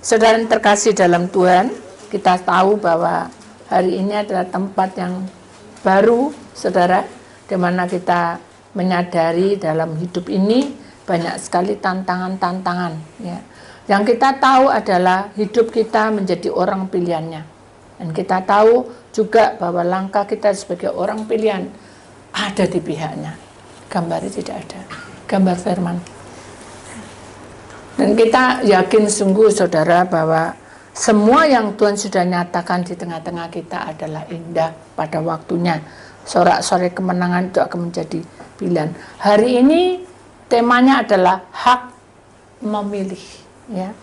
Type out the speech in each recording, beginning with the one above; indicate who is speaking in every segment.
Speaker 1: Saudara yang terkasih dalam Tuhan, kita tahu bahwa hari ini adalah tempat yang baru, saudara, di mana kita menyadari dalam hidup ini banyak sekali tantangan-tantangan. Ya. Yang kita tahu adalah hidup kita menjadi orang pilihannya. Dan kita tahu juga bahwa langkah kita sebagai orang pilihan ada di pihaknya. Gambarnya tidak ada. Gambar firman. Dan kita yakin sungguh saudara bahwa semua yang Tuhan sudah nyatakan di tengah-tengah kita adalah indah pada waktunya. Sorak-sorai kemenangan itu akan menjadi pilihan. Hari ini temanya adalah hak memilih. Ya.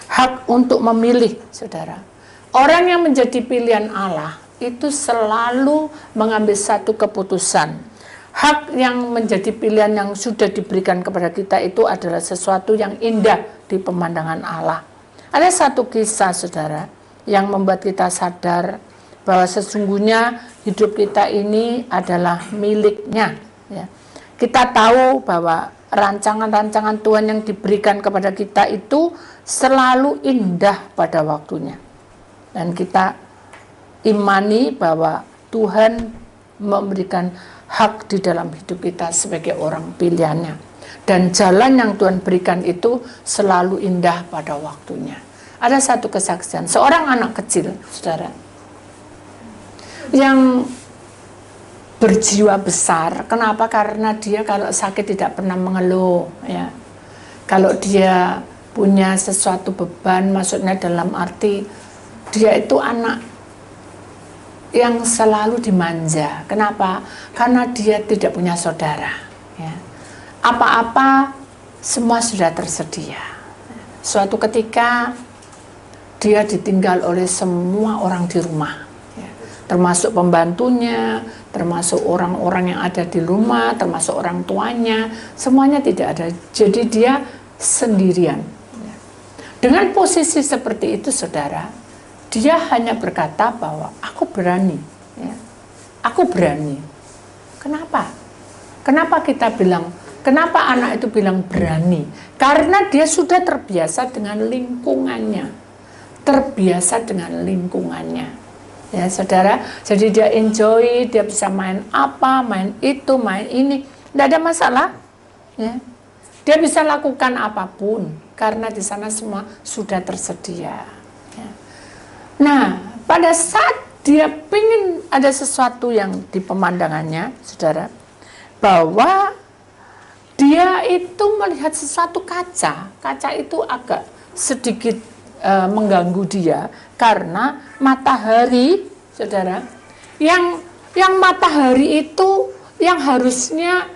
Speaker 1: Hak untuk memilih, saudara. Orang yang menjadi pilihan Allah itu selalu mengambil satu keputusan. Hak yang menjadi pilihan yang sudah diberikan kepada kita itu adalah sesuatu yang indah di pemandangan Allah. Ada satu kisah, saudara, yang membuat kita sadar bahwa sesungguhnya hidup kita ini adalah miliknya. Ya. Kita tahu bahwa rancangan-rancangan Tuhan yang diberikan kepada kita itu selalu indah pada waktunya. Dan kita imani bahwa Tuhan memberikan hak di dalam hidup kita sebagai orang pilihannya. Dan jalan yang Tuhan berikan itu selalu indah pada waktunya. Ada satu kesaksian, seorang anak kecil, saudara, yang berjiwa besar. Kenapa? Karena dia kalau sakit tidak pernah mengeluh. Ya. Kalau dia punya sesuatu beban, maksudnya dalam arti dia itu anak yang selalu dimanja. Kenapa? Karena dia tidak punya saudara. Ya. Apa-apa semua sudah tersedia. Suatu ketika dia ditinggal oleh semua orang di rumah, ya. Termasuk pembantunya, termasuk orang-orang yang ada di rumah, termasuk orang tuanya, semuanya tidak ada. Jadi dia sendirian. Ya. Dengan posisi seperti itu, saudara, dia hanya berkata bahwa aku berani, ya. Aku berani. Kenapa? Kenapa kita bilang, kenapa anak itu bilang berani? Karena dia sudah terbiasa dengan lingkungannya, terbiasa dengan lingkungannya, ya saudara. Jadi dia enjoy, dia bisa main apa, main itu, main ini, tidak ada masalah, ya. Dia bisa lakukan apapun karena di sana semua sudah tersedia. Ya. Nah, pada saat dia ingin ada sesuatu yang di pemandangannya, saudara, bahwa dia itu melihat sesuatu kaca itu agak sedikit mengganggu dia karena matahari, saudara, yang matahari itu yang harusnya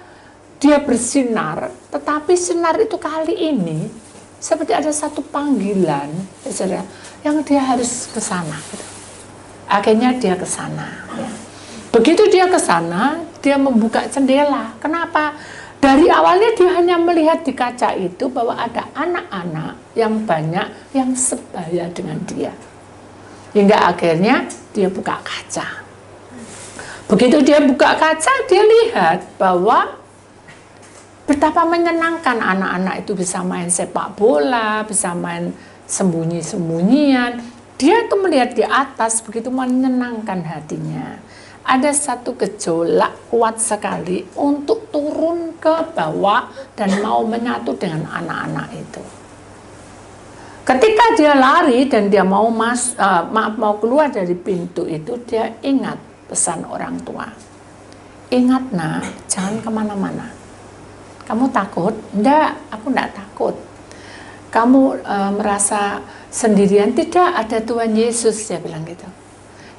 Speaker 1: dia bersinar, tetapi sinar itu kali ini seperti ada satu panggilan, saudara, yang dia harus ke sana. Akhirnya dia ke sana. Ya. Begitu dia ke sana, dia membuka jendela. Kenapa? Dari awalnya dia hanya melihat di kaca itu bahwa ada anak-anak yang banyak yang sebaya dengan dia. Hingga akhirnya dia buka kaca. Begitu dia buka kaca, dia lihat bahwa betapa menyenangkan anak-anak itu bisa main sepak bola, bisa main sembunyi-sembunyian. Dia itu melihat di atas begitu menyenangkan hatinya. Ada satu gejolak kuat sekali untuk turun ke bawah dan mau menyatu dengan anak-anak itu. Ketika dia lari dan dia mau mau keluar dari pintu itu, dia ingat pesan orang tua. Ingat nak, jangan kemana-mana. Kamu takut? Enggak, aku enggak takut. Kamu merasa sendirian? Tidak, ada Tuhan Yesus, dia bilang gitu.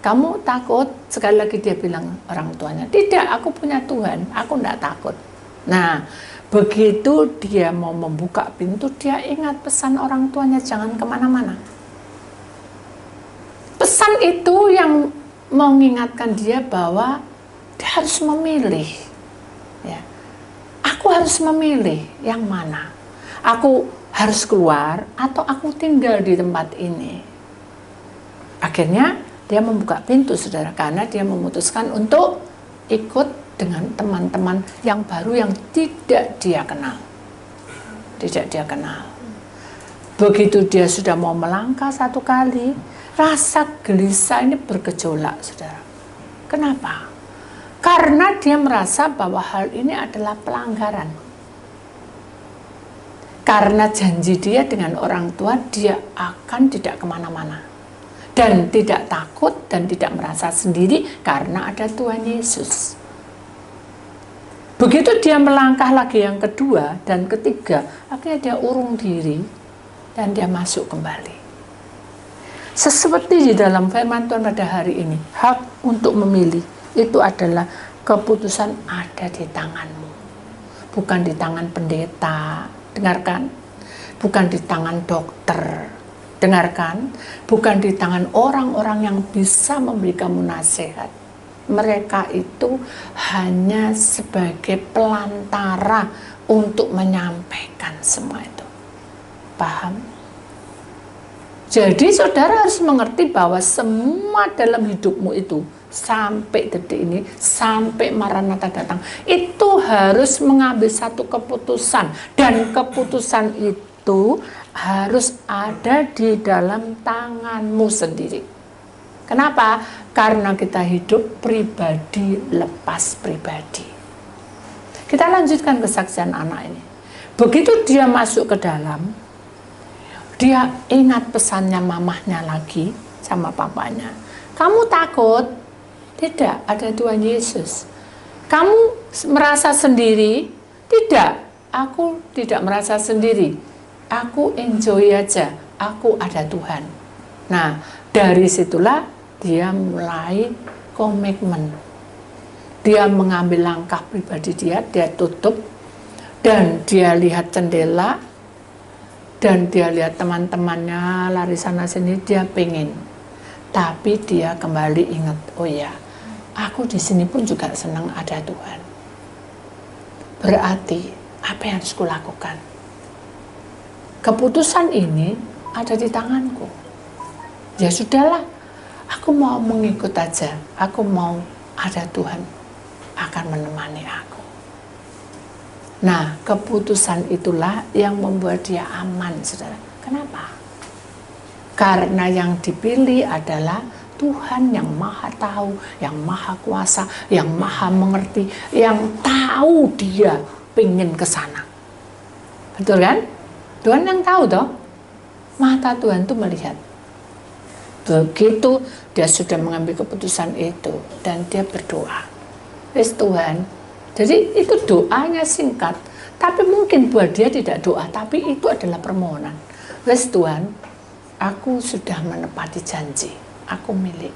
Speaker 1: Kamu takut? Sekali lagi dia bilang orang tuanya, tidak, aku punya Tuhan, aku enggak takut. Nah, begitu dia mau membuka pintu, dia ingat pesan orang tuanya, jangan kemana-mana. Pesan itu yang mengingatkan dia bahwa dia harus memilih. Ya. Aku harus memilih yang mana. Aku harus keluar atau aku tinggal di tempat ini. Akhirnya dia membuka pintu, saudara, karena dia memutuskan untuk ikut dengan teman-teman yang baru yang tidak dia kenal. Tidak dia kenal. Begitu dia sudah mau melangkah satu kali, rasa gelisah ini bergejolak, saudara. Kenapa? Karena dia merasa bahwa hal ini adalah pelanggaran. Karena janji dia dengan orang tua, dia akan tidak kemana-mana. Dan tidak takut dan tidak merasa sendiri karena ada Tuhan Yesus. Begitu dia melangkah lagi yang kedua dan ketiga, akhirnya dia urung diri dan dia masuk kembali. Seperti di dalam firman Tuhan pada hari ini, hak untuk memilih itu adalah keputusan ada di tanganmu. Bukan di tangan pendeta, dengarkan. Bukan di tangan dokter, dengarkan. Bukan di tangan orang-orang yang bisa memberi kamu nasihat. Mereka itu hanya sebagai pelantara untuk menyampaikan semua itu. Paham? Jadi saudara harus mengerti bahwa semua dalam hidupmu itu sampai detik ini, sampai Maranatha datang, itu harus mengambil satu keputusan. Dan keputusan itu harus ada di dalam tanganmu sendiri. Kenapa? Karena kita hidup pribadi lepas pribadi. Kita lanjutkan kesaksian anak ini. Begitu dia masuk ke dalam, dia ingat pesannya mamahnya lagi sama papanya. Kamu takut? Tidak, ada Tuhan Yesus. Kamu merasa sendiri? Tidak, aku tidak merasa sendiri. Aku enjoy aja, aku ada Tuhan. Nah, dari situlah dia mulai komitmen. Dia mengambil langkah pribadi dia tutup, dan dia lihat jendela, dan dia lihat teman-temannya lari sana sini, dia pengen. Tapi dia kembali ingat, oh ya, aku di sini pun juga senang ada Tuhan. Berarti apa yang harus kulakukan? Keputusan ini ada di tanganku. Ya sudahlah, aku mau mengikut aja. Aku mau ada Tuhan akan menemani aku. Nah, keputusan itulah yang membuat dia aman, saudara. Kenapa? Karena yang dipilih adalah Tuhan yang maha tahu, yang maha kuasa, yang maha mengerti, yang tahu dia pengen ke sana. Betul kan? Tuhan yang tahu toh. Mata Tuhan itu melihat. Begitu dia sudah mengambil keputusan itu dan dia berdoa. Wis Tuhan. Jadi itu doanya singkat. Tapi mungkin buat dia tidak doa, tapi itu adalah permohonan. Wis Tuhan, aku sudah menepati janji. Aku milik.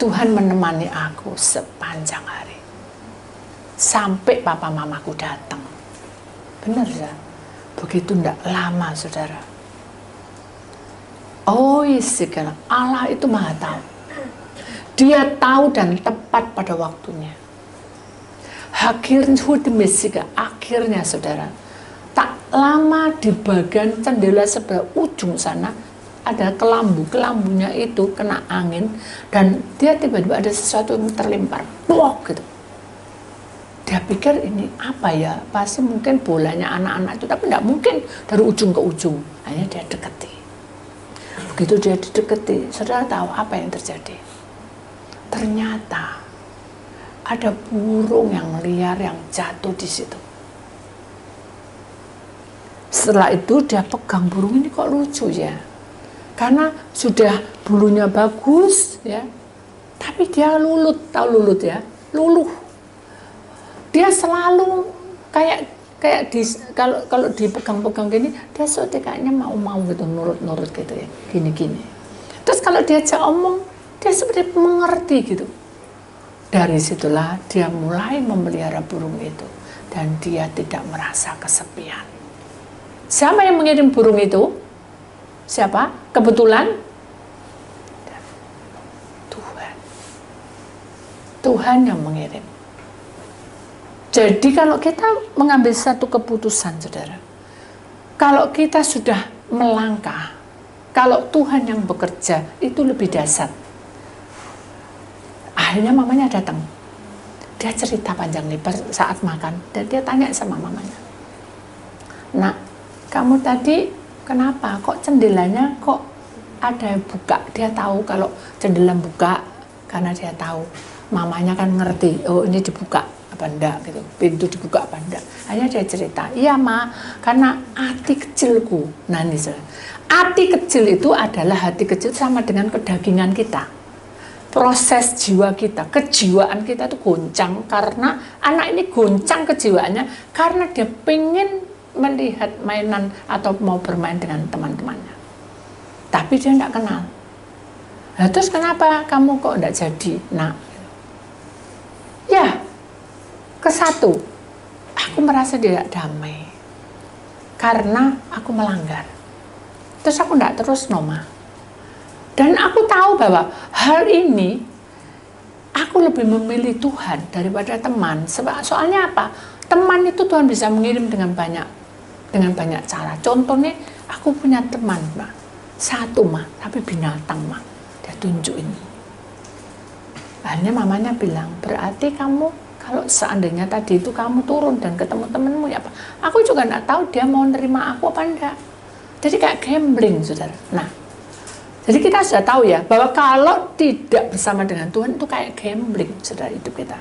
Speaker 1: Tuhan menemani aku sepanjang hari. Sampai papa mamaku datang. Benar ya? Begitu tidak lama, saudara. Oh isi kan, Allah itu maha tahu. Dia tahu dan tepat pada waktunya. Akhirnya saudara, tak lama di bagian jendela sebelah ujung sana ada kelambunya itu kena angin dan dia tiba-tiba ada sesuatu yang terlempar, plok gitu. Dia pikir ini apa ya? Pasti mungkin bolanya anak-anak itu, tapi tidak mungkin dari ujung ke ujung. Akhirnya dia deketi. Begitu dia dideketi, saudara tahu apa yang terjadi? Ternyata ada burung yang liar yang jatuh di situ. Setelah itu dia pegang burung ini, kok lucu ya? Karena sudah bulunya bagus ya, tapi dia lulut, tahu lulut ya? Luluh. Dia selalu kayak kalau dipegang-pegang gini, dia seperti kayaknya mau gitu, nurut gitu ya, gini. Terus kalau diajak omong, dia seperti mengerti gitu. Dari situlah dia mulai memelihara burung itu dan dia tidak merasa kesepian. Siapa yang mengirim burung itu? Siapa? Kebetulan? Tuhan. Tuhan yang mengirim. Jadi kalau kita mengambil satu keputusan, saudara, kalau kita sudah melangkah, kalau Tuhan yang bekerja, itu lebih dahsyat. Akhirnya mamanya datang. Dia cerita panjang lebar saat makan. Dan dia tanya sama mamanya. Nak, kamu tadi Kenapa? Kok jendelanya kok ada yang buka? Dia tahu kalau jendela buka karena dia tahu. Mamanya kan ngerti, oh ini dibuka apa enggak gitu, pintu dibuka apa enggak. Hanya dia cerita, iya ma, karena hati kecilku. Nah ini hati kecil itu adalah hati kecil sama dengan kedagingan kita. Proses jiwa kita, kejiwaan kita itu goncang karena anak ini goncang kejiwaannya karena dia pengen melihat mainan atau mau bermain dengan teman-temannya. Tapi dia tidak kenal. Nah, terus kenapa kamu kok tidak jadi? Nah, ya, kesatu, aku merasa tidak damai karena aku melanggar. Terus aku tidak terus Noma. Dan aku tahu bahwa hal ini aku lebih memilih Tuhan daripada teman. Soalnya apa? Teman itu Tuhan bisa mengirim dengan banyak cara. Contohnya aku punya teman, Ma. Satu, Ma, tapi binatang, Ma. Dia tunjuk ini. Akhirnya mamanya bilang, berarti kamu kalau seandainya tadi itu kamu turun dan ketemu temenmu ya apa? Aku juga nggak tahu dia mau nerima aku apa enggak. Jadi kayak gambling, saudara. Nah, jadi kita sudah tahu ya bahwa kalau tidak bersama dengan Tuhan itu kayak gambling, saudara, hidup kita.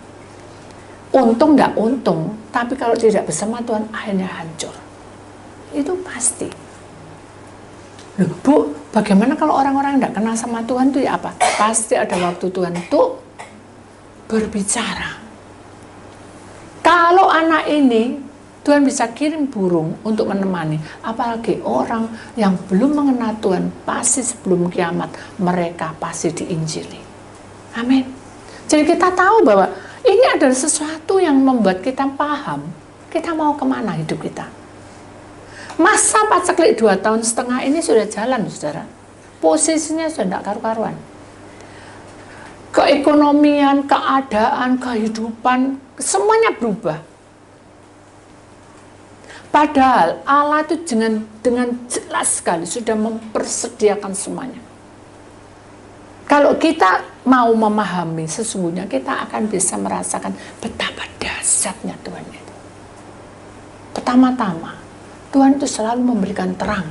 Speaker 1: Untung nggak untung, tapi kalau tidak bersama Tuhan akhirnya hancur. Itu pasti. Loh, Bu, bagaimana kalau orang-orang tidak kenal sama Tuhan itu ya apa? Pasti ada waktu Tuhan itu berbicara. Kalau anak ini Tuhan bisa kirim burung untuk menemani, apalagi orang yang belum mengenal Tuhan, pasti sebelum kiamat mereka pasti diinjili. Amin. Jadi kita tahu bahwa ini adalah sesuatu yang membuat kita paham kita mau kemana hidup kita. Masa paceklik 2,5 tahun ini sudah jalan, saudara. Posisinya sudah tidak karu-karuan. Keekonomian, keadaan, kehidupan, semuanya berubah. Padahal Allah itu dengan jelas sekali sudah mempersediakan semuanya. Kalau kita mau memahami sesungguhnya, kita akan bisa merasakan betapa dahsyatnya Tuhan itu. Pertama-tama, Tuhan itu selalu memberikan terang.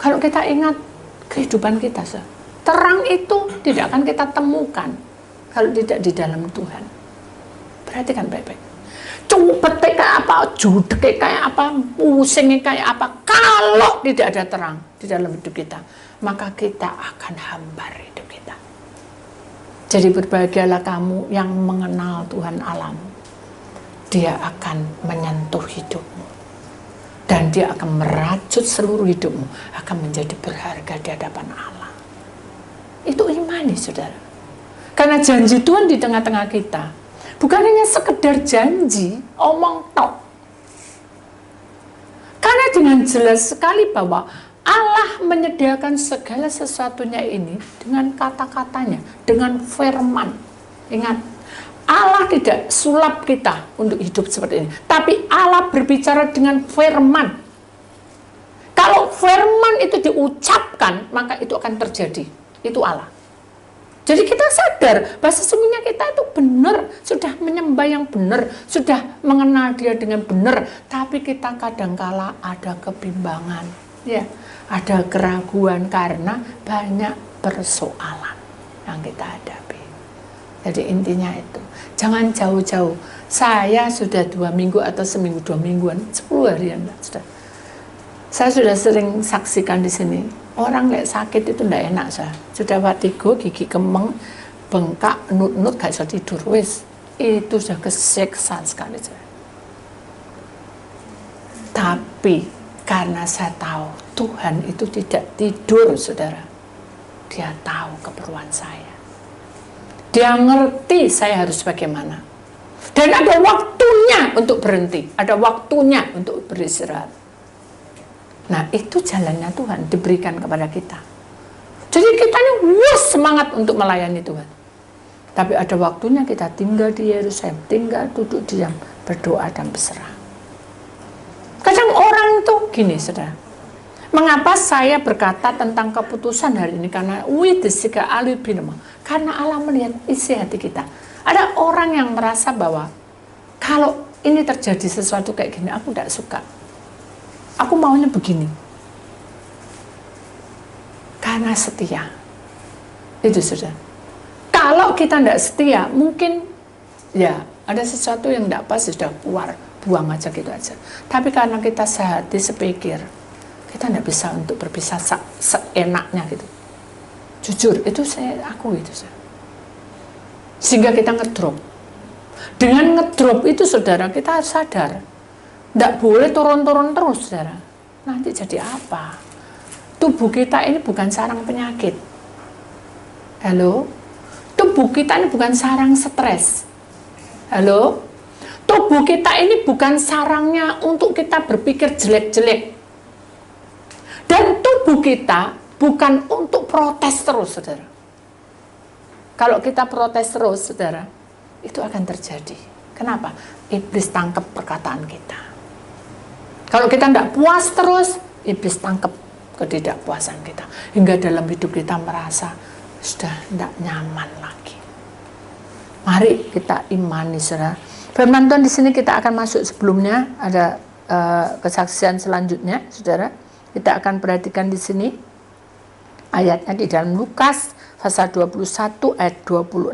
Speaker 1: Kalau kita ingat kehidupan kita, terang itu tidak akan kita temukan kalau tidak di dalam Tuhan. Perhatikan baik-baik. Cupet kayak apa, judek kayak apa, pusing kayak apa. Kalau tidak ada terang di dalam hidup kita, maka kita akan hambar hidup kita. Jadi berbahagialah kamu yang mengenal Tuhan Allahmu. Dia akan menyentuh hidupmu. Dan dia akan merajut seluruh hidupmu, akan menjadi berharga di hadapan Allah. Itu imani, saudara. Karena janji Tuhan di tengah-tengah kita bukan hanya sekedar janji, omong tok. Karena dengan jelas sekali bahwa Allah menyediakan segala sesuatunya ini dengan kata-katanya, dengan firman. Ingat, Allah tidak sulap kita untuk hidup seperti ini. Tapi Allah berbicara dengan firman. Kalau firman itu diucapkan, maka itu akan terjadi. Itu Allah. Jadi kita sadar bahwa sesungguhnya kita itu benar, sudah menyembah yang benar, sudah mengenal Dia dengan benar. Tapi kita kadangkala ada kebimbangan, ya, ada keraguan karena banyak persoalan yang kita hadapi. Jadi intinya itu, jangan jauh-jauh. Saya sudah 2 minggu atau seminggu 2 mingguan, 10 harian sudah. Saya sudah sering saksikan di sini. Orang kayak sakit itu tidak enak, saya. Sudah vertigo, gigi kemeng, bengkak, nut-nut, gak bisa tidur. Wis, itu sudah kesiksa sekali, saya. Tapi karena saya tahu Tuhan itu tidak tidur, saudara. Dia tahu keperluan saya. Dia ngerti saya harus bagaimana. Dan ada waktunya untuk berhenti. Ada waktunya untuk beristirahat. Nah, itu jalannya Tuhan diberikan kepada kita. Jadi kita ini semangat untuk melayani Tuhan. Tapi ada waktunya kita tinggal di Yerusalem. Tinggal duduk diam, berdoa dan berserah. Kadang orang itu gini, saudara. Mengapa saya berkata tentang keputusan hari ini? Karena karena Allah melihat isi hati kita. Ada orang yang merasa bahwa kalau ini terjadi sesuatu kayak gini, aku tidak suka. Aku maunya begini. Karena setia. Itu sudah. Kalau kita tidak setia, mungkin ya ada sesuatu yang tidak pas, sudah keluar, buang aja gitu aja. Tapi karena kita sehati sepikir, kita tidak bisa untuk berpisah seenaknya gitu. Jujur, itu aku itu. Sehingga kita ngedrop. Dengan ngedrop itu saudara, kita harus sadar. Tidak boleh turun-turun terus saudara. Nanti jadi apa? Tubuh kita ini bukan sarang penyakit. Halo? Tubuh kita ini bukan sarang stres. Halo? Tubuh kita ini bukan sarangnya untuk kita berpikir jelek-jelek. Dan tubuh kita bukan untuk protes terus, saudara. Kalau kita protes terus, saudara, itu akan terjadi. Kenapa? Iblis tangkap perkataan kita. Kalau kita tidak puas terus, iblis tangkap ketidakpuasan kita. Hingga dalam hidup kita merasa sudah tidak nyaman lagi. Mari kita imani, saudara. Firman Tuhan di sini kita akan masuk, sebelumnya ada kesaksian selanjutnya, saudara. Kita akan perhatikan di sini ayatnya di dalam Lukas pasal 21 ayat 26.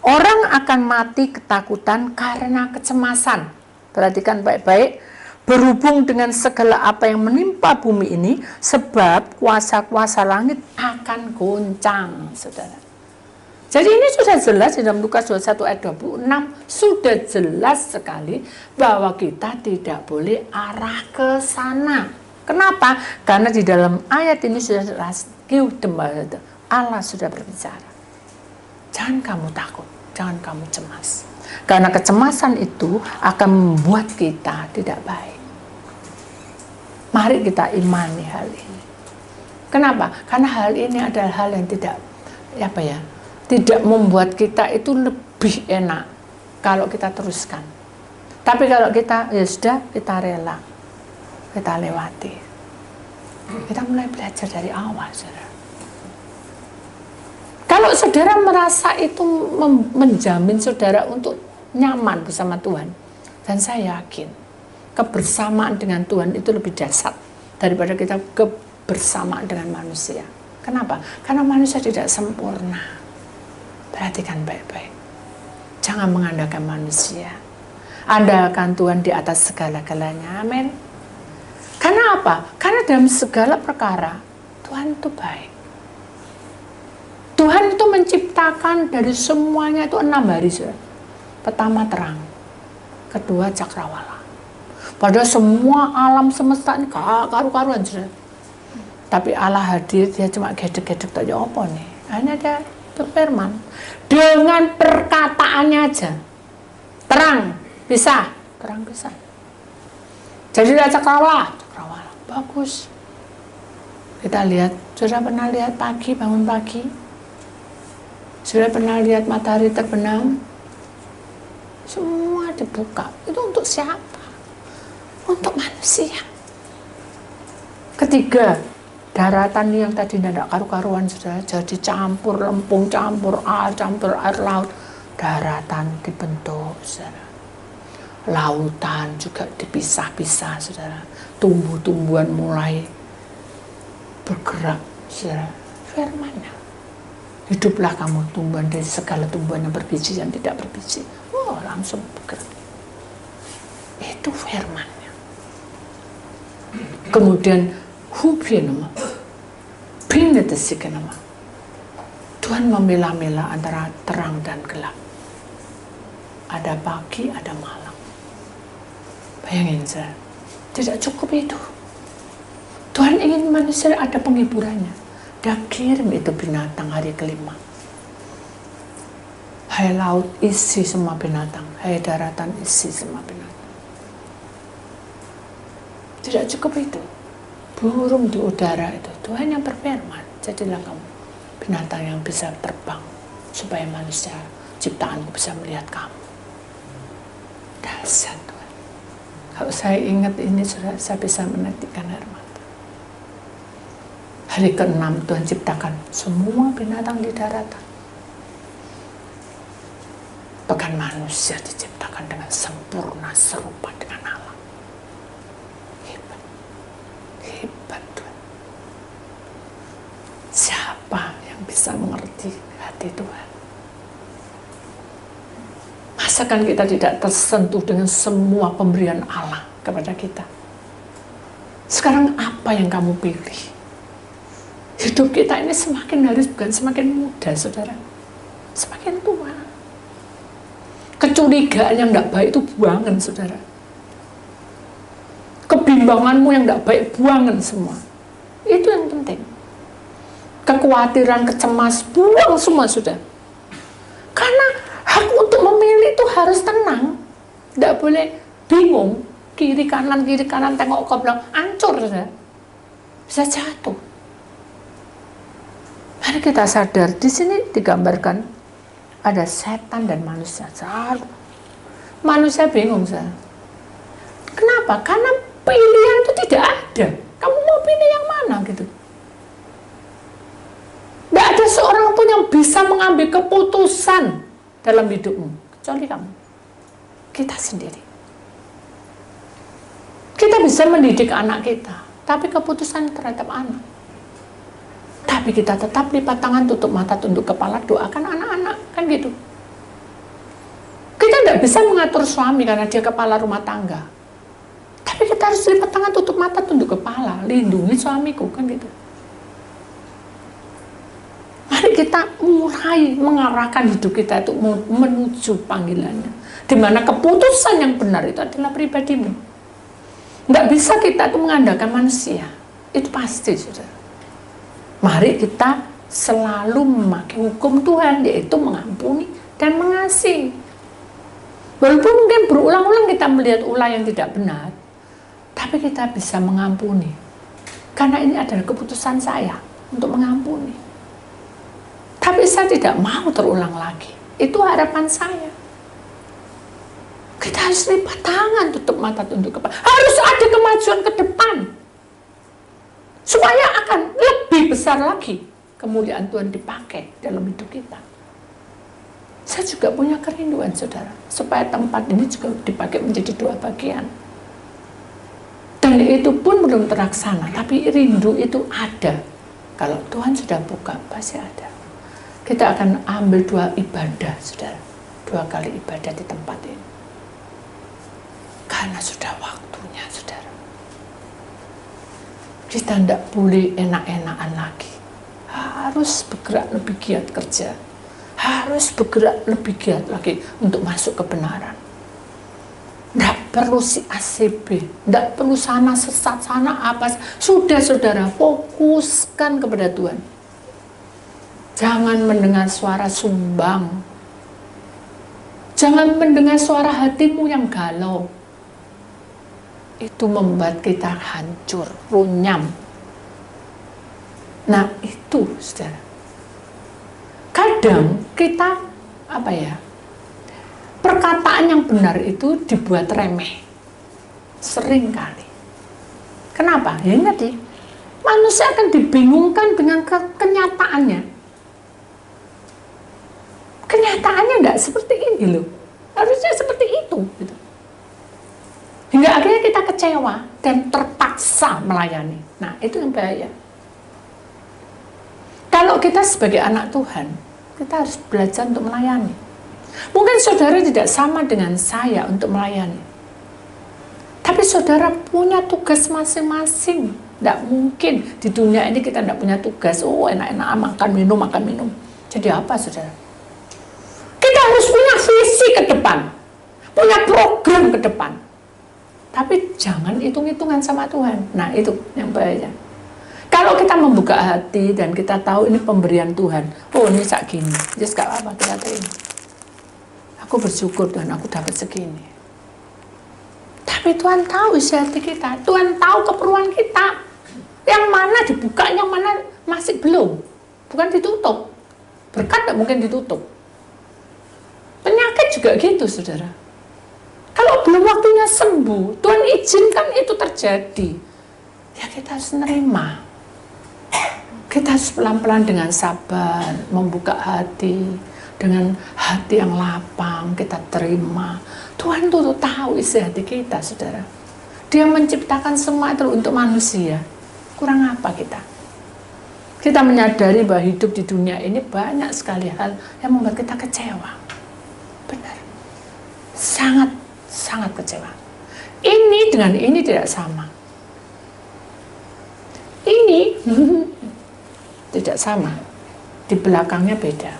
Speaker 1: Orang akan mati ketakutan karena kecemasan. Perhatikan baik-baik. Berhubung dengan segala apa yang menimpa bumi ini, sebab kuasa-kuasa langit akan goncang, saudara. Jadi ini sudah jelas di dalam Lukas 21 ayat 26, sudah jelas sekali bahwa kita tidak boleh arah ke sana. Kenapa? Karena di dalam ayat ini sudah jelas, Allah sudah berbicara. Jangan kamu takut, jangan kamu cemas. Karena kecemasan itu akan membuat kita tidak baik. Mari kita imani hal ini. Kenapa? Karena hal ini adalah hal yang tidak tidak membuat kita itu lebih enak kalau kita teruskan. Tapi kalau kita ya sudah, kita rela, kita lewati. Kita mulai belajar dari awal, saudara. Kalau saudara merasa itu menjamin saudara untuk nyaman bersama Tuhan, dan saya yakin kebersamaan dengan Tuhan itu lebih dahsyat daripada kita kebersamaan dengan manusia. Kenapa? Karena manusia tidak sempurna. Perhatikan baik-baik. Jangan mengandalkan manusia. Andalkan Tuhan di atas segala-galanya. Amin. Karena apa? Karena dalam segala perkara Tuhan itu baik. Tuhan itu menciptakan dari semuanya itu 6 hari. Pertama terang, kedua cakrawala. Padahal semua alam semesta ini karu-karuan. Tapi Allah hadir, dia cuma gedek-gedek aja apa nih. Hanya dia berfirman. Dengan perkataannya aja. Terang, bisa. Terang bisa. Jadi ada cakrawala. Bagus. Kita lihat, sudah pernah lihat pagi, bangun pagi? Sudah pernah lihat matahari terbenam? Semua dibuka. Itu untuk siapa? Untuk manusia. Ketiga, daratan yang tadi tidak karu-karuan sudah jadi campur lempung, campur air laut. Daratan dibentuk, saudara. Lautan juga dipisah-pisah, saudara. Tumbuh-tumbuhan mulai bergerak, saudara. Firman-Nya. Hiduplah kamu tumbuhan dari segala tumbuhan yang berbiji dan tidak berbiji. Oh, langsung bergerak. Itu firman-Nya. Kemudian hubinama, binetesikenama. Tuhan memilah-milah antara terang dan gelap. Ada pagi, ada malam. Bayangin saya, tidak cukup itu. Tuhan ingin manusia ada penghiburannya. Dia kirim itu binatang hari kelima. Hai laut, isi semua binatang. Hai daratan, isi semua binatang. Tidak cukup itu. Burung di udara itu, Tuhan yang berfirman, jadilah kamu binatang yang bisa terbang, supaya manusia, ciptaanku bisa melihat kamu. Dahsyat Tuhan. Kalau saya ingat ini, saya bisa menetikan air mata. Hari ke-6 Tuhan ciptakan semua binatang di daratan. Bahkan manusia diciptakan dengan sempurna, serupa dengan Allah. Hebat Tuhan. hati Tuhan. Masakan kita tidak tersentuh dengan semua pemberian Allah kepada kita? Sekarang apa yang kamu pilih? Hidup kita ini semakin hari bukan semakin muda, saudara. Semakin tua. Kecurigaan yang tidak baik itu buangan, saudara. Kebimbanganmu yang tidak baik, buangan semua. Itu yang penting. Kekhawatiran, kecemas, buang semua sudah. Karena hak untuk memilih itu harus tenang. Tidak boleh bingung. Kiri kanan, tengok ke belakang, hancur sudah. Bisa jatuh. Mari kita sadar, di sini digambarkan ada setan dan manusia. Manusia bingung, saya. Kenapa? Karena pilihan itu tidak ada. Kamu mau pilih yang mana gitu? Tidak ada seorang pun yang bisa mengambil keputusan dalam hidupmu, kecuali kamu. Kita sendiri. Kita bisa mendidik anak kita, tapi keputusan terhadap anak. Tapi kita tetap lipat tangan, tutup mata, tunduk kepala, doakan anak-anak, kan gitu. Kita tidak bisa mengatur suami karena dia kepala rumah tangga. Tapi kita harus lipat tangan, tutup mata, tunduk kepala, lindungi suamiku, kan gitu. Mari kita mulai mengarahkan hidup kita itu menuju panggilannya. Di mana keputusan yang benar itu adalah pribadimu. Nggak bisa kita itu mengandalkan manusia. Itu pasti, saudara. Mari kita selalu memakai hukum Tuhan, yaitu mengampuni dan mengasihi. Walaupun mungkin berulang-ulang kita melihat ulah yang tidak benar, tapi kita bisa mengampuni. Karena ini adalah keputusan saya untuk mengampuni. Tapi saya tidak mau terulang lagi. Itu harapan saya. Kita harus lipat tangan, tutup mata, tunduk kepala. Harus ada kemajuan ke depan. Supaya akan lebih besar lagi kemuliaan Tuhan dipakai dalam hidup kita. Saya juga punya kerinduan, saudara. Supaya tempat ini juga dipakai menjadi 2 bagian. Dan itu pun belum terlaksana. Tapi rindu itu ada. Kalau Tuhan sudah buka, pasti ada. Kita akan ambil 2 ibadah, saudara. 2 kali ibadah di tempat ini. Karena sudah waktunya, saudara. Kita tidak boleh enak-enakan lagi. Harus bergerak lebih giat kerja. Harus bergerak lebih giat lagi untuk masuk kebenaran. Tidak perlu si ACB. Tidak perlu sana sesat, sana apa. Sudah, saudara, fokuskan kepada Tuhan. Jangan mendengar suara sumbang. Jangan mendengar suara hatimu yang galau. Itu membuat kita hancur, runyam. Nah, itu, saudara. Kadang kita, perkataan yang benar itu dibuat remeh. Sering kali. Kenapa? Ya ingat ya, manusia akan dibingungkan dengan kenyataannya. Kenyataannya enggak seperti ini loh. Harusnya seperti itu, gitu. Hingga akhirnya kita kecewa dan terpaksa melayani. Nah, itu yang bahaya. Kalau kita sebagai anak Tuhan, kita harus belajar untuk melayani. Mungkin saudara tidak sama dengan saya untuk melayani. Tapi saudara punya tugas masing-masing. Tidak mungkin di dunia ini kita tidak punya tugas. Oh, enak-enak makan minum. Jadi apa, saudara? Kita harus punya visi ke depan. Punya program ke depan. Tapi jangan hitung-hitungan sama Tuhan. Nah, itu yang bahaya. Kalau kita membuka hati dan kita tahu ini pemberian Tuhan. Oh, ini sak gini. Just gak apa-apa, kita terima. Aku bersyukur Tuhan, aku dapat segini. Tapi Tuhan tahu isi hati kita. Tuhan tahu keperluan kita. Yang mana dibuka, yang mana masih belum. Bukan ditutup. Berkat tidak mungkin ditutup. Penyakit juga gitu, saudara. Kalau belum waktunya sembuh, Tuhan izinkan itu terjadi. Ya kita harus menerima. Kita harus pelan-pelan dengan sabar, membuka hati. Dengan hati yang lapang, kita terima. Tuhan tuh tahu isi hati kita, saudara. Dia menciptakan semua itu untuk manusia. Kurang apa kita? Kita menyadari bahwa hidup di dunia ini banyak sekali hal yang membuat kita kecewa. Benar. Sangat kecewa. Ini dengan ini tidak sama. Ini tidak sama. Di belakangnya beda.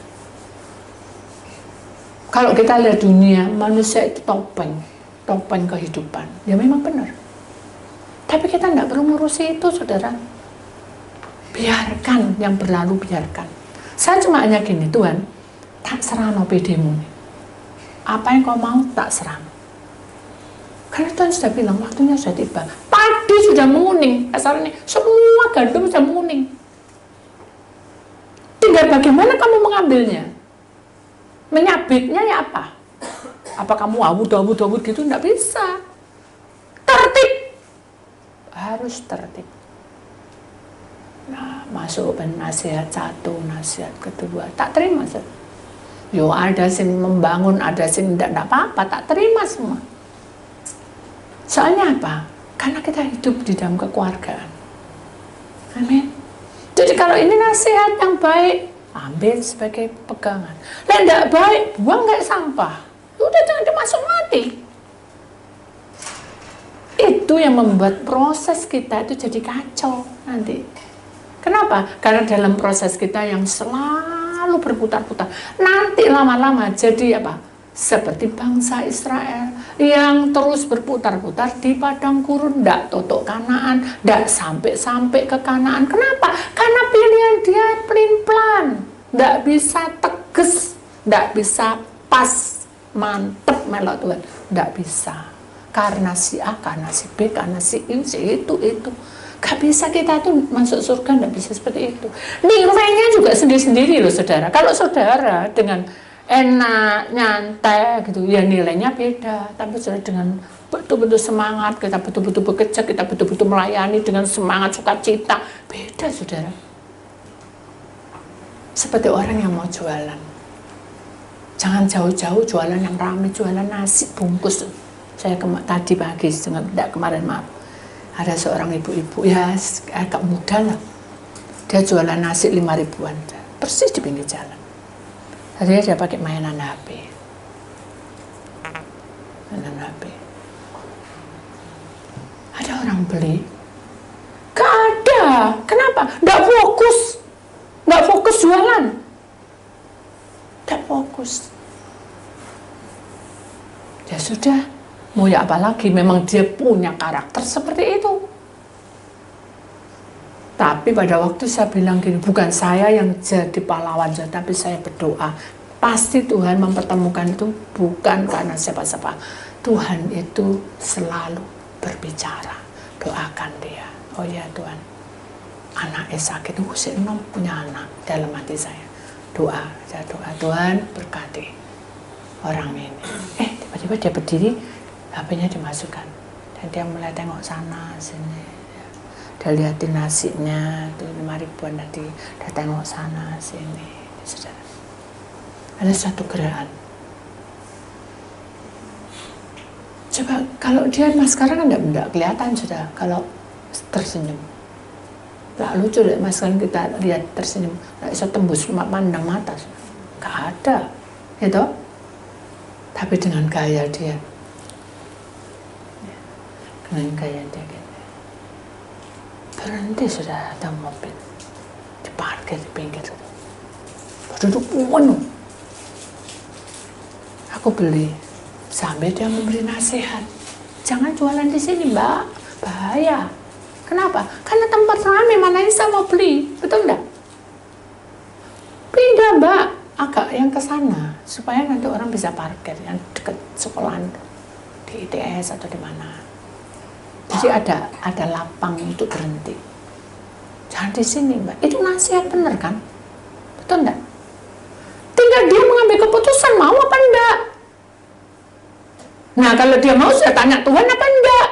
Speaker 1: Kalau kita lihat dunia, manusia itu topeng kehidupan. Ya memang benar. Tapi kita tidak perlu ngurusi itu, saudara. Biarkan yang berlalu, biarkan. Saya cuma hanya gini, Tuhan, tak serano pedemu. Apa yang kau mau, tak serano. Karena Tuhan sudah bilang, waktunya sudah tiba. Padi sudah menguning, asalnya semua gandum sudah menguning. Tinggal bagaimana kamu mengambilnya. Menyabitnya ya apa? Apa kamu awud gitu? Tidak bisa. Tertib. Harus tertib. Nah, masuk nasihat satu, nasihat kedua, tak terima. Yo ada sing membangun, ada sing tidak apa-apa, tak terima semua. Soalnya apa? Karena kita hidup di dalam kekeluargaan. Amin. Jadi kalau ini nasihat yang baik, ambil sebagai pegangan. Lah tidak baik, buang kayak sampah. Udah jangan dimasuk mati. Itu yang membuat proses kita itu jadi kacau nanti. Kenapa? Karena dalam proses kita yang selalu berputar-putar, nanti lama-lama jadi apa? Seperti bangsa Israel yang terus berputar-putar di padang gurun, ndak totok Kanaan, ndak sampai ke Kanaan. Kenapa? Karena pilihan dia pelin-pelan, ndak bisa tegas, ndak bisa pas, mantep melok Tuhan, ndak bisa. Karena si A, karena si B, karena si I, si itu. Gak bisa kita tuh masuk surga, gak bisa seperti itu. Nilainya juga sendiri-sendiri loh saudara. Kalau saudara dengan enak, nyantai gitu, ya nilainya beda. Tapi saudara dengan betul-betul semangat, kita betul-betul bekerja, kita betul-betul melayani dengan semangat, sukacita, beda saudara. Seperti orang yang mau jualan. Jangan jauh-jauh jualan yang ramai, jualan nasi bungkus. Saya tadi pagi, tidak kemarin maaf. Ada seorang ibu-ibu, ya agak muda lah. Dia jualan nasi 5.000-an, persis di pinggir jalan. Tadinya dia pakai mainan HP. Mainan HP. Ada orang beli? Gak ada. Kenapa? Gak fokus. Gak fokus jualan. Gak fokus. Ya sudah. Mau ya apa lagi, memang dia punya karakter seperti itu. Tapi pada waktu saya bilang gini, bukan saya yang jadi pahlawan, tapi saya berdoa. Pasti Tuhan mempertemukan itu bukan karena siapa-siapa. Tuhan itu selalu berbicara. Doakan dia. Oh ya Tuhan, anaknya sakit, si Enom punya anak dalam hati saya. Doa, saya doa, Tuhan berkati orang ini. Tiba-tiba dia berdiri, HP-nya dimasukkan dan dia mulai tengok sana sini, dia lihatin nasinya tuh 5.000-an tadi, dia tengok sana sini. Saudara, ada satu gerakan. Coba kalau dia mas sekarang kan enggak kelihatan sudah kalau tersenyum. Lah lucu deh mas sekarang kita lihat tersenyum, nggak bisa tembus pandang mata, nggak ada, gitu. Tapi dengan gaya dia. Dengan gaya dia gitu. Berhenti sudah ada mobil diparkir di pinggir, duduk penuh. Aku beli sambil dia memberi nasihat, jangan jualan di sini mbak, bahaya. Kenapa? Karena tempat ramai, mana bisa mau beli, betul enggak? Pindah mbak agak yang ke sana supaya nanti orang bisa parkir yang dekat sekolahan di ITS atau di mana. Jadi ada lapang untuk berhenti. Jangan di sini mbak. Itu nasihat benar kan? Betul enggak? Tinggal dia mengambil keputusan mau apa enggak. Nah kalau dia mau sudah tanya Tuhan apa enggak.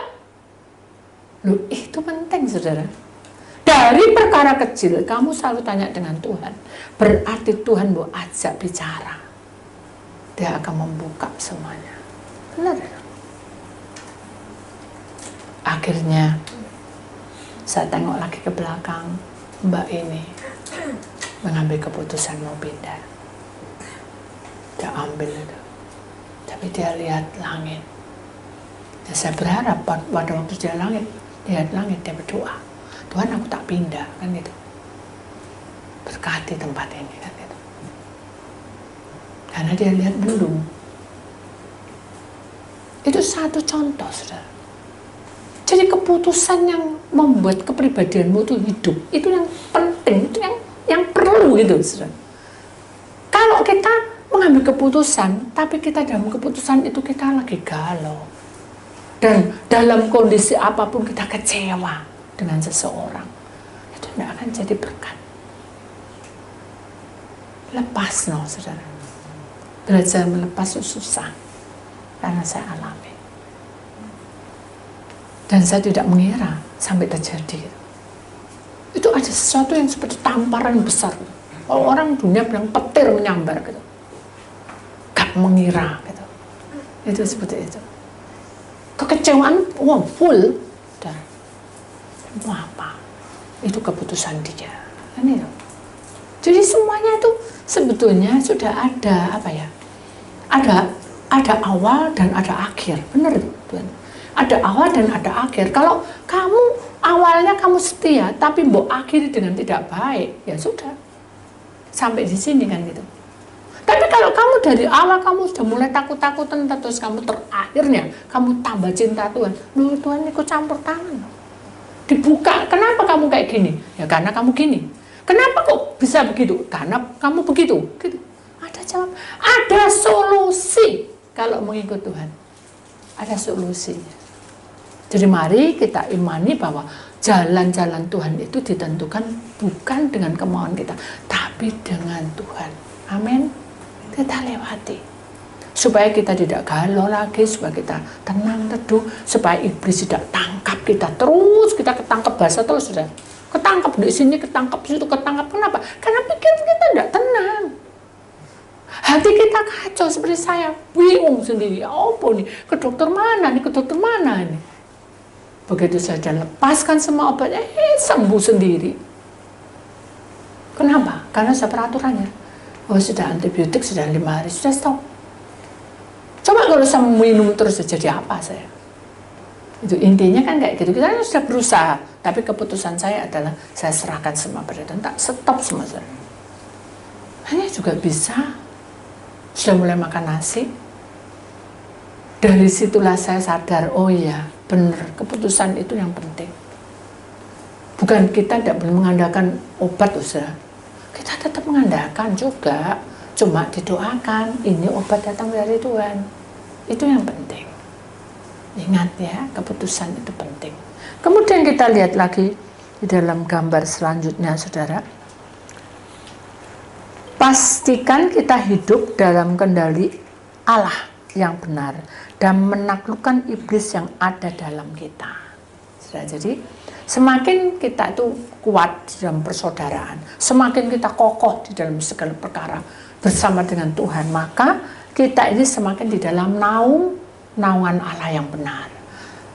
Speaker 1: Loh itu penting saudara. Dari perkara kecil kamu selalu tanya dengan Tuhan. Berarti Tuhan mau ajak bicara. Dia akan membuka semuanya. Benar ya? Akhirnya saya tengok lagi ke belakang, mbak ini mengambil keputusan mau pindah. Dia ambil itu. Tapi dia lihat langit. Dan saya berharap pada waktu dia lihat langit, dia berdoa, Tuhan aku tak pindah, kan gitu. Berkati tempat ini, kan gitu. Karena dia lihat belum. Itu satu contoh, saudara. Jadi keputusan yang membuat kepribadianmu itu hidup, itu yang penting, itu yang perlu gitu, saudara. Kalau kita mengambil keputusan, tapi kita dalam keputusan itu kita lagi galau, dan dalam kondisi apapun kita kecewa dengan seseorang, itu tidak akan jadi berkat. Lepas, no, saudara. Belajar melepas itu susah, karena saya alami. Dan saya tidak mengira sampai terjadi. Itu ada sesuatu yang seperti tamparan besar. Kalau orang dunia bilang petir menyambar gitu. Gak mengira gitu. Itu seperti itu. Kekecewaan, full. Dan mau apa? Itu keputusan dia. Kan itu. Jadi semuanya itu sebetulnya sudah ada apa ya? Ada awal dan ada akhir. Benar, Tuhan. Ada awal dan ada akhir. Kalau kamu awalnya kamu setia, tapi mbok akhiri dengan tidak baik, ya sudah. Sampai di sini kan gitu. Tapi kalau kamu dari awal kamu sudah mulai takut-takutan, terus kamu terakhirnya kamu tambah cinta Tuhan. Loh, Tuhan ikut campur tangan. Dibuka. Kenapa kamu kayak gini? Ya karena kamu gini. Kenapa kok bisa begitu? Karena kamu begitu. Gitu. Ada jawab. Ada solusi kalau mengikut Tuhan. Ada solusinya. Jadi mari kita imani bahwa jalan-jalan Tuhan itu ditentukan bukan dengan kemauan kita, tapi dengan Tuhan. Amin. Kita lewati. Supaya kita tidak galau lagi, supaya kita tenang, teduh, supaya iblis tidak tangkap kita terus, kita ketangkap bahasa terus sudah. Ketangkap di sini, ketangkap di situ, ketangkap. Kenapa? Karena pikiran kita tidak tenang. Hati kita kacau seperti saya, bingung sendiri. Apa nih? Ke dokter mana nih? Ke dokter mana nih? Begitu saja lepaskan semua obatnya, sembuh sendiri. Kenapa? Karena saya peraturannya. Oh, sudah antibiotik, sudah 5 hari, sudah stop. Coba kalau saya minum terus, jadi apa saya? Itu intinya kan kayak gitu. Kita sudah berusaha, tapi keputusan saya adalah saya serahkan semua pada Tuhan. Tak stop semua. Hanya juga bisa. Sudah mulai makan nasi. Dari situlah saya sadar, oh iya, benar, keputusan itu yang penting. Bukan kita tidak boleh mengandalkan obat, saudara. Kita tetap mengandalkan juga, cuma didoakan, ini obat datang dari Tuhan. Itu yang penting. Ingat ya, keputusan itu penting. Kemudian kita lihat lagi di dalam gambar selanjutnya, saudara. Pastikan kita hidup dalam kendali Allah yang benar dan menaklukkan iblis yang ada dalam kita. Jadi semakin kita itu kuat di dalam persaudaraan, semakin kita kokoh di dalam segala perkara bersama dengan Tuhan, maka kita ini semakin di dalam naungan Allah yang benar.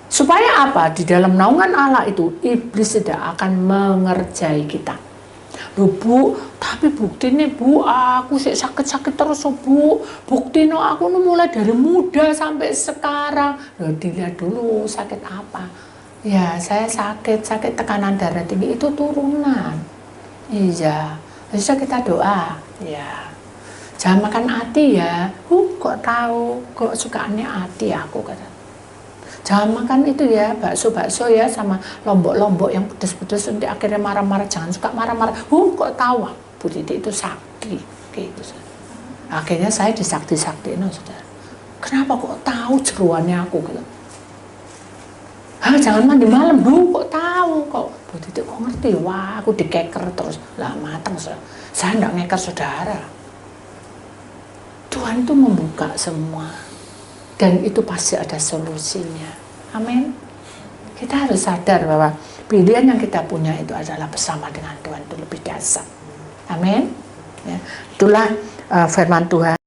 Speaker 1: Supaya apa? Di dalam naungan Allah itu iblis tidak akan mengerjai kita. Loh Bu, tapi bukti nih Bu, aku sih sakit-sakit terus Bu. Bukti no aku mulai dari muda sampai sekarang. Loh, dilihat dulu sakit apa. Ya, saya sakit tekanan darah tinggi itu turunan. Iya, bisa kita doa. Ya, jangan makan ati ya. Kok tahu, kok sukaannya ati aku kata. Jangan makan itu ya, bakso ya, sama lombok-lombok yang pedes-pedes, nanti akhirnya marah-marah. Jangan suka marah-marah. Kok tahu Bu Titi itu sakti, gitu. Akhirnya saya disakti-saktiin, saudara. Kenapa kok tahu jeruannya aku gitu? Jangan mandi malam, kok tahu kok. Bu Titi kok ngerti? Wah, aku dikeker terus. Lah matang, saudara. Saya enggak ngeker saudara. Tuhan itu membuka semua. Dan itu pasti ada solusinya. Amin. Kita harus sadar bahwa pilihan yang kita punya itu adalah bersama dengan Tuhan, itu lebih dasar. Amin. Ya. Itulah firman Tuhan.